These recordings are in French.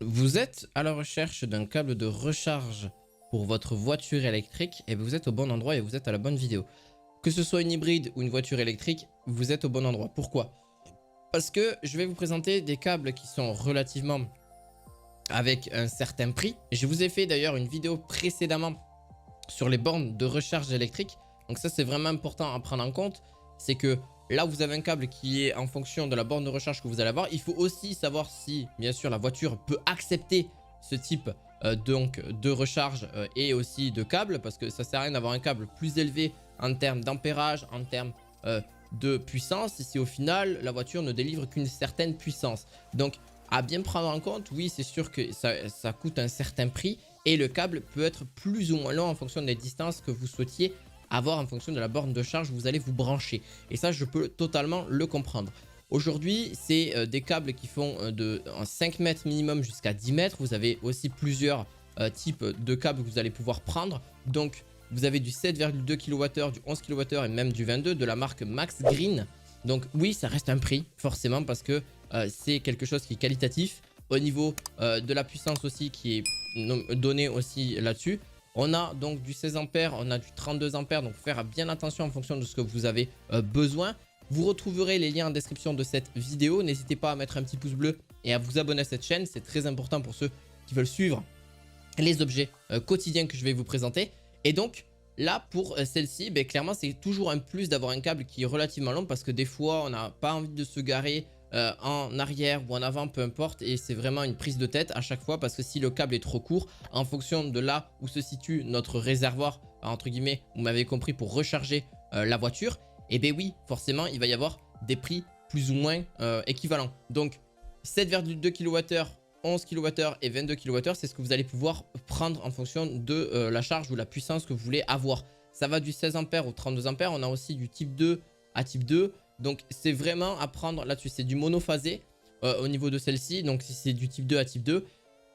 Vous êtes à la recherche d'un câble de recharge pour votre voiture électrique et vous êtes au bon endroit et vous êtes à la bonne vidéo. Que ce soit une hybride ou une voiture électrique, vous êtes au bon endroit. Pourquoi? Parce que je vais vous présenter des câbles qui sont relativement avec un certain prix. Je vous ai fait d'ailleurs une vidéo précédemment sur les bornes de recharge électrique. Donc ça, c'est vraiment important à prendre en compte. C'est que là, vous avez un câble qui est en fonction de la borne de recharge que vous allez avoir. Il faut aussi savoir si, bien sûr, la voiture peut accepter ce type donc, de recharge et aussi de câble. Parce que ça sert à rien d'avoir un câble plus élevé en termes d'ampérage, en termes de puissance. Si au final, la voiture ne délivre qu'une certaine puissance. Donc, à bien prendre en compte, oui, c'est sûr que ça coûte un certain prix. Et le câble peut être plus ou moins long en fonction des distances que vous souhaitiez avoir en fonction de la borne de charge où vous allez vous brancher. Et ça, je peux totalement le comprendre. Aujourd'hui, c'est des câbles qui font de 5 mètres minimum jusqu'à 10 mètres. Vous avez aussi plusieurs types de câbles que vous allez pouvoir prendre. Donc, vous avez du 7,2 kWh, du 11 kWh et même du 22 de la marque Max Green. Donc oui, ça reste un prix, forcément, parce que c'est quelque chose qui est qualitatif. Au niveau de la puissance aussi qui est donnée aussi là-dessus. On a donc du 16 ampères, on a du 32 ampères, donc faire bien attention en fonction de ce que vous avez besoin. Vous retrouverez les liens en description de cette vidéo. N'hésitez pas à mettre un petit pouce bleu et à vous abonner à cette chaîne. C'est très important pour ceux qui veulent suivre les objets quotidiens que je vais vous présenter. Et donc là, pour celle-ci, clairement, c'est toujours un plus d'avoir un câble qui est relativement long parce que des fois, on n'a pas envie de se garer en arrière ou en avant, peu importe, et c'est vraiment une prise de tête à chaque fois parce que si le câble est trop court, en fonction de là où se situe notre réservoir, entre guillemets, vous m'avez compris, pour recharger la voiture, et bien oui, forcément, il va y avoir des prix plus ou moins équivalents. Donc 7,2 kWh, 11 kWh et 22 kWh, c'est ce que vous allez pouvoir prendre en fonction de la charge ou la puissance que vous voulez avoir. Ça va du 16 ampères au 32 ampères, on a aussi du type 2 à type 2. Donc c'est vraiment à prendre là-dessus, c'est du monophasé au niveau de celle-ci, donc si c'est du type 2 à type 2.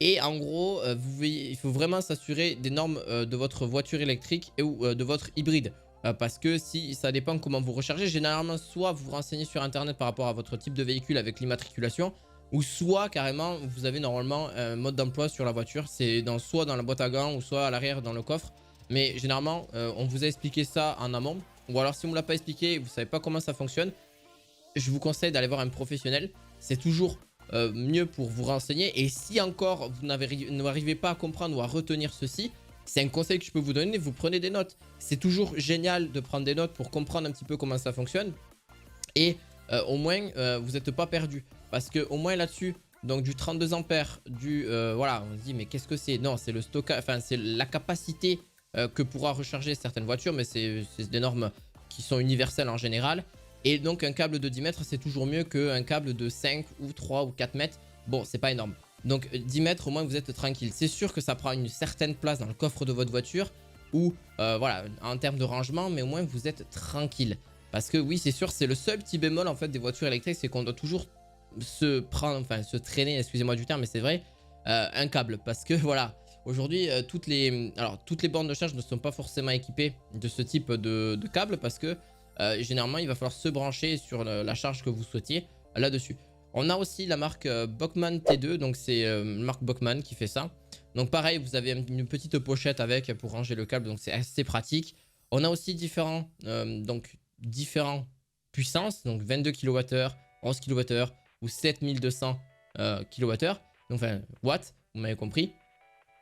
Et en gros, vous voyez, il faut vraiment s'assurer des normes de votre voiture électrique et ou de votre hybride. Parce que si ça dépend comment vous rechargez, généralement soit vous vous renseignez sur internet par rapport à votre type de véhicule avec l'immatriculation, ou soit carrément vous avez normalement un mode d'emploi sur la voiture, c'est soit dans la boîte à gants ou soit à l'arrière dans le coffre. Mais généralement, on vous a expliqué ça en amont. Ou alors si on ne me l'a pas expliqué et vous ne savez pas comment ça fonctionne, je vous conseille d'aller voir un professionnel. C'est toujours mieux pour vous renseigner. Et si encore vous n'arrivez pas à comprendre ou à retenir ceci, c'est un conseil que je peux vous donner, vous prenez des notes. C'est toujours génial de prendre des notes pour comprendre un petit peu comment ça fonctionne. Et au moins, vous n'êtes pas perdu. Parce que au moins là-dessus, donc du 32 ampères, voilà, on se dit mais qu'est-ce que c'est? Non, c'est le stockage, enfin c'est la capacité que pourra recharger certaines voitures, mais c'est des normes qui sont universelles en général. Et donc un câble de 10 mètres, c'est toujours mieux qu'un câble de 5 ou 3 ou 4 mètres. Bon, c'est pas énorme. Donc 10 mètres, au moins vous êtes tranquille. C'est sûr que ça prend une certaine place dans le coffre de votre voiture ou voilà, en termes de rangement, mais au moins vous êtes tranquille. Parce que oui, c'est sûr, c'est le seul petit bémol en fait des voitures électriques, c'est qu'on doit toujours se prendre, enfin se traîner, excusez-moi du terme, mais c'est vrai, un câble. Parce que voilà, aujourd'hui, toutes les bornes de charge ne sont pas forcément équipées de ce type de câble parce que généralement, il va falloir se brancher sur la charge que vous souhaitiez là-dessus. On a aussi la marque Bockmann T2, donc c'est marque Bockmann qui fait ça. Donc pareil, vous avez une petite pochette avec pour ranger le câble, donc c'est assez pratique. On a aussi différentes puissances, donc 22 kWh, 11 kWh ou 7200 kWh, donc enfin watts, vous m'avez compris.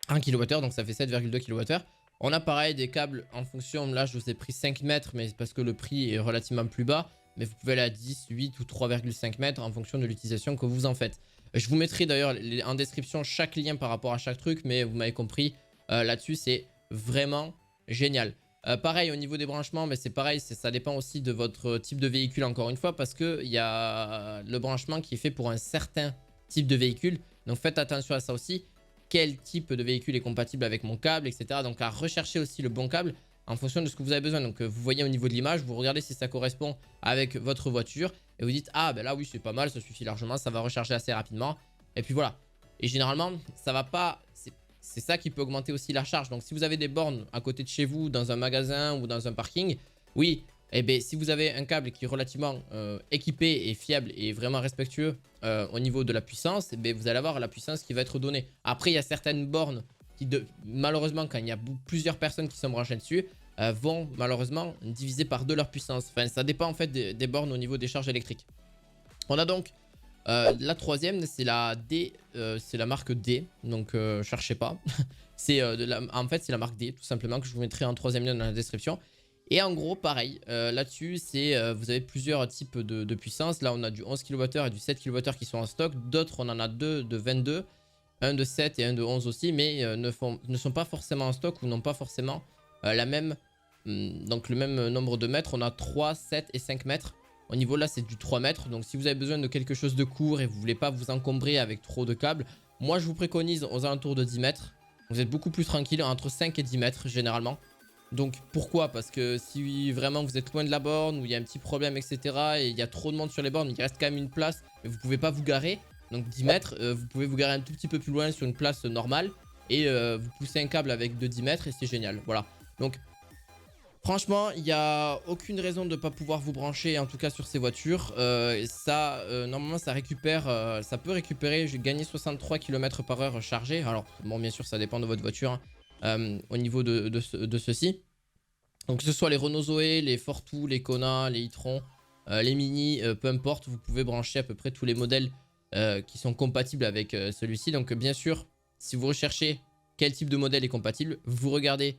1 kWh, donc ça fait 7,2 kWh. On a pareil des câbles en fonction, là je vous ai pris 5 mètres, mais c'est parce que le prix est relativement plus bas. Mais vous pouvez aller à 10, 8 ou 3,5 mètres en fonction de l'utilisation que vous en faites. Je vous mettrai d'ailleurs en description chaque lien par rapport à chaque truc, mais vous m'avez compris, là-dessus c'est vraiment génial. Pareil au niveau des branchements, mais c'est pareil, ça dépend aussi de votre type de véhicule encore une fois, parce qu'il y a le branchement qui est fait pour un certain type de véhicule. Donc faites attention à ça aussi. Quel type de véhicule est compatible avec mon câble, etc. Donc à rechercher aussi le bon câble en fonction de ce que vous avez besoin. Donc vous voyez au niveau de l'image, vous regardez si ça correspond avec votre voiture et vous dites ah ben là oui c'est pas mal, ça suffit largement, ça va recharger assez rapidement. Et puis voilà. Et généralement ça va pas, c'est ça qui peut augmenter aussi la charge. Donc si vous avez des bornes à côté de chez vous, dans un magasin ou dans un parking, oui, Et bien, si vous avez un câble qui est relativement équipé et fiable et vraiment respectueux au niveau de la puissance, eh bien, vous allez avoir la puissance qui va être donnée. Après, il y a certaines bornes qui, malheureusement, quand il y a plusieurs personnes qui sont branchées dessus, vont malheureusement diviser par 2 leur puissance. Enfin, ça dépend en fait des bornes au niveau des charges électriques. On a donc la troisième, c'est la D, c'est la marque D, donc cherchez pas. C'est en fait, c'est la marque D, tout simplement, que je vous mettrai en troisième lien dans la description. Et en gros, pareil, là-dessus, vous avez plusieurs types de puissance. Là, on a du 11 kWh et du 7 kWh qui sont en stock. D'autres, on en a deux de 22, un de 7 et un de 11 aussi, mais ne sont pas forcément en stock ou n'ont pas forcément donc le même nombre de mètres. On a 3, 7 et 5 mètres. Au niveau là, c'est du 3 mètres. Donc, si vous avez besoin de quelque chose de court et vous voulez pas vous encombrer avec trop de câbles, moi, je vous préconise aux alentours de 10 mètres. Vous êtes beaucoup plus tranquille, entre 5 et 10 mètres généralement. Donc pourquoi? Parce que si vraiment vous êtes loin de la borne, où il y a un petit problème, etc. et il y a trop de monde sur les bornes, il reste quand même une place, mais vous pouvez pas vous garer. Donc 10 mètres, vous pouvez vous garer un tout petit peu plus loin sur une place normale. Et vous poussez un câble avec de 10 mètres et c'est génial. Voilà. Donc franchement, il n'y a aucune raison de ne pas pouvoir vous brancher, en tout cas sur ces voitures. Normalement, ça récupère, ça peut récupérer, j'ai gagné 63 km/h chargé. Alors, bon, bien sûr, ça dépend de votre voiture hein, au niveau de ceci. Donc, que ce soit les Renault Zoé, les Fortwo, les Kona, les e-tron, les Mini, peu importe, vous pouvez brancher à peu près tous les modèles qui sont compatibles avec celui-ci. Donc, bien sûr, si vous recherchez quel type de modèle est compatible, vous regardez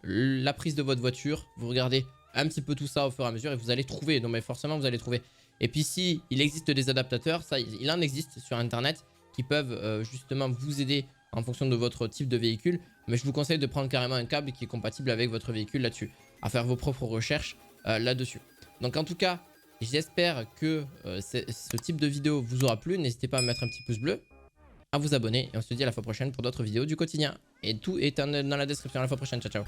la prise de votre voiture, vous regardez un petit peu tout ça au fur et à mesure et vous allez trouver, non mais forcément vous allez trouver. Et puis si il existe des adaptateurs, ça il en existe sur internet qui peuvent justement vous aider en fonction de votre type de véhicule, mais je vous conseille de prendre carrément un câble qui est compatible avec votre véhicule là-dessus, à faire vos propres recherches là-dessus. Donc en tout cas, j'espère que ce type de vidéo vous aura plu, n'hésitez pas à mettre un petit pouce bleu, à vous abonner et on se dit à la fois prochaine pour d'autres vidéos du quotidien. Et tout est dans la description. À la fois prochaine. Ciao, ciao.